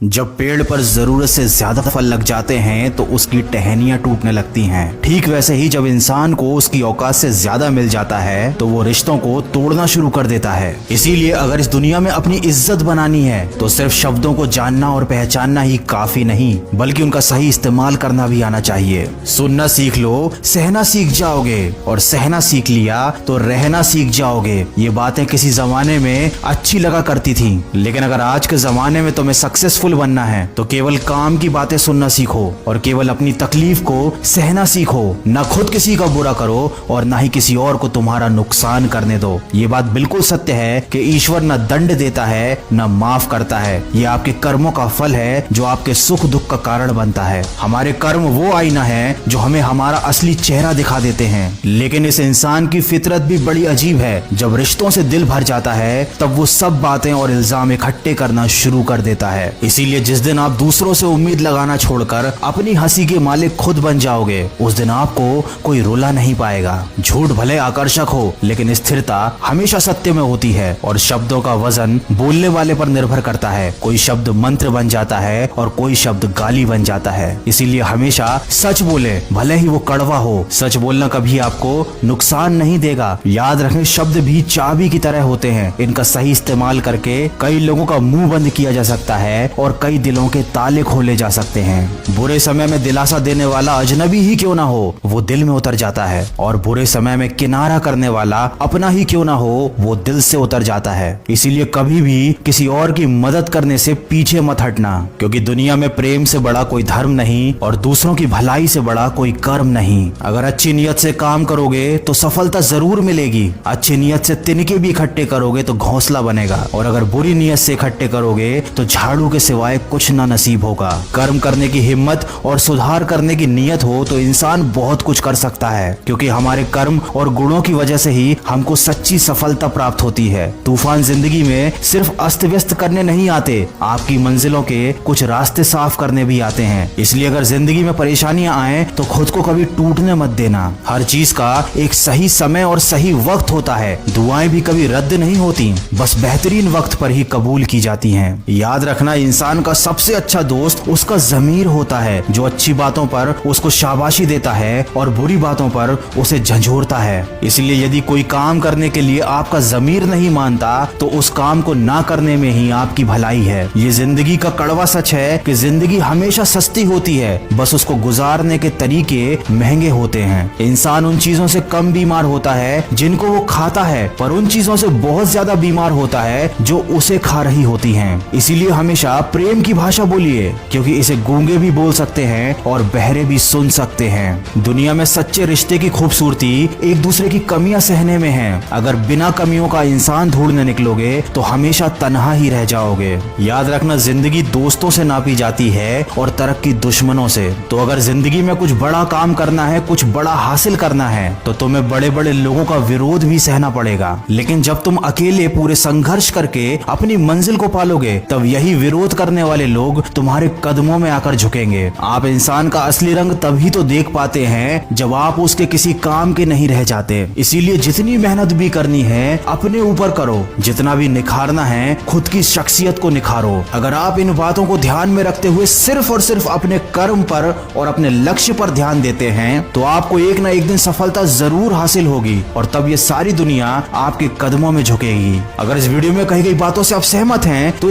जब पेड़ पर जरूरत से ज्यादा फल लग जाते हैं तो उसकी टहनियां टूटने लगती हैं। ठीक वैसे ही जब इंसान को उसकी औकात से ज्यादा मिल जाता है तो वो रिश्तों को तोड़ना शुरू कर देता है। इसीलिए अगर इस दुनिया में अपनी इज्जत बनानी है तो सिर्फ शब्दों को जानना और पहचानना ही काफी नहीं, बल्कि उनका सही इस्तेमाल करना भी आना चाहिए। सुनना सीख लो, सहना सीख जाओगे, और सहना सीख लिया तो रहना सीख जाओगे। ये बातें किसी जमाने में अच्छी लगा करती थी, लेकिन अगर आज के जमाने में तुम्हें सक्सेसफुल बनना है तो केवल काम की बातें सुनना सीखो और केवल अपनी तकलीफ को सहना सीखो। न खुद किसी का बुरा करो और न ही किसी और को तुम्हारा नुकसान करने दो। ये बात बिल्कुल सत्य है कि ईश्वर न दंड देता है न माफ करता है। ये आपके कर्मों का फल है जो आपके सुख दुख का कारण बनता है। हमारे कर्म वो आईना है जो हमें हमारा असली चेहरा दिखा देते हैं। लेकिन इस इंसान की फितरत भी बड़ी अजीब है। जब रिश्तों से दिल भर जाता है तब वो सब बातें और इल्जाम इकट्ठे करना शुरू कर देता है। इसीलिए जिस दिन आप दूसरों से उम्मीद लगाना छोड़कर अपनी हंसी के मालिक खुद बन जाओगे, उस दिन आपको कोई रुला नहीं पाएगा। झूठ भले आकर्षक हो, लेकिन स्थिरता हमेशा सत्य में होती है, और शब्दों का वजन बोलने वाले पर निर्भर करता है। कोई शब्द मंत्र बन जाता है और कोई शब्द गाली बन जाता है। इसीलिए हमेशा सच बोले, भले ही वो कड़वा हो। सच बोलना कभी आपको नुकसान नहीं देगा। याद रखें, शब्द भी चाबी की तरह होते हैं। इनका सही इस्तेमाल करके कई लोगों का मुंह बंद किया जा सकता है और कई दिलों के ताले खोले जा सकते हैं। बुरे समय में दिलासा देने वाला अजनबी ही क्यों ना हो, वो दिल में उतर जाता है, और बुरे समय में किनारा करने वाला अपना ही क्यों ना हो, वो दिल से उतर जाता है। इसीलिए कभी भी किसी और की मदद करने से पीछे मत हटना, क्योंकि दुनिया में प्रेम से बड़ा कोई धर्म नहीं और दूसरों की भलाई से बड़ा कोई कर्म नहीं। अगर अच्छी नियत से काम करोगे तो सफलता जरूर मिलेगी। अच्छी नियत से तिनके भी इकट्ठे करोगे तो घोंसला बनेगा, और अगर बुरी नियत से इकट्ठे करोगे तो झाड़ू के सिवाय कुछ ना नसीब होगा। कर्म करने की हिम्मत और सुधार करने की नियत हो तो इंसान बहुत कुछ कर सकता है, क्योंकि हमारे कर्म और गुणों की वजह से ही हमको सच्ची सफलता प्राप्त होती है। तूफान जिंदगी में सिर्फ अस्त व्यस्त करने नहीं आते, आपकी मंजिलों के कुछ रास्ते साफ करने भी आते हैं। इसलिए अगर जिंदगी में परेशानियां आए तो खुद को कभी टूटने मत देना। हर चीज का एक सही समय और सही वक्त होता है। दुआएं भी कभी रद्द नहीं होती, बस बेहतरीन वक्त पर ही कबूल की जाती हैं। याद रखना, इंसान का सबसे अच्छा दोस्त उसका ज़मीर होता है, जो अच्छी बातों पर उसको शाबाशी देता है और बुरी बातों पर उसे झंझोरता है। इसलिए यदि कोई काम करने के लिए आपका ज़मीर नहीं मानता तो उस काम को ना करने में ही आपकी भलाई है। ये जिंदगी का कड़वा सच है कि जिंदगी हमेशा सस्ती होती है, बस उसको गुजारने के तरीके महंगे होते हैं। इंसान उन चीजों से कम बीमार होता है जिनको वो खाता है, पर उन चीजों से बहुत ज्यादा बीमार होता है जो उसे खा रही होती हैं। इसीलिए हमेशा प्रेम की भाषा बोलिए, क्योंकि इसे गूंगे भी बोल सकते हैं और बहरे भी सुन सकते हैं। दुनिया में सच्चे रिश्ते की खूबसूरती एक दूसरे की कमियां सहने में है। अगर बिना कमियों का इंसान ढूंढने निकलोगे तो हमेशा तन्हा ही रह जाओगे। याद रखना, जिंदगी दोस्तों से नापी जाती है और तरक्की दुश्मनों से। तो अगर जिंदगी में कुछ बड़ा काम करना है, कुछ बड़ा हासिल करना है, तो तुम्हें बड़े बड़े लोगों का विरोध भी सहना पड़ेगा। लेकिन जब तुम अकेले पूरे संघर्ष करके अपनी मंजिल को पालोगे, तब यही विरोध करने वाले लोग तुम्हारे कदमों में आकर झुकेंगे। आप इंसान का असली रंग तभी तो देख पाते हैं जब आप उसके किसी काम के नहीं रह जाते। इसीलिए जितनी मेहनत भी करनी है अपने ऊपर करो, जितना भी निखारना है खुद की शख्सियत को निखारो। अगर आप इन बातों को ध्यान में रखते हुए सिर्फ और सिर्फ अपने कर्म पर और अपने लक्ष्य पर ध्यान देते हैं तो आपको एक ना एक दिन सफलता जरूर हासिल होगी, और तब ये सारी दुनिया आपके कदमों में झुकेगी। अगर इस वीडियो में कही गई बातों से आप सहमत हैं तो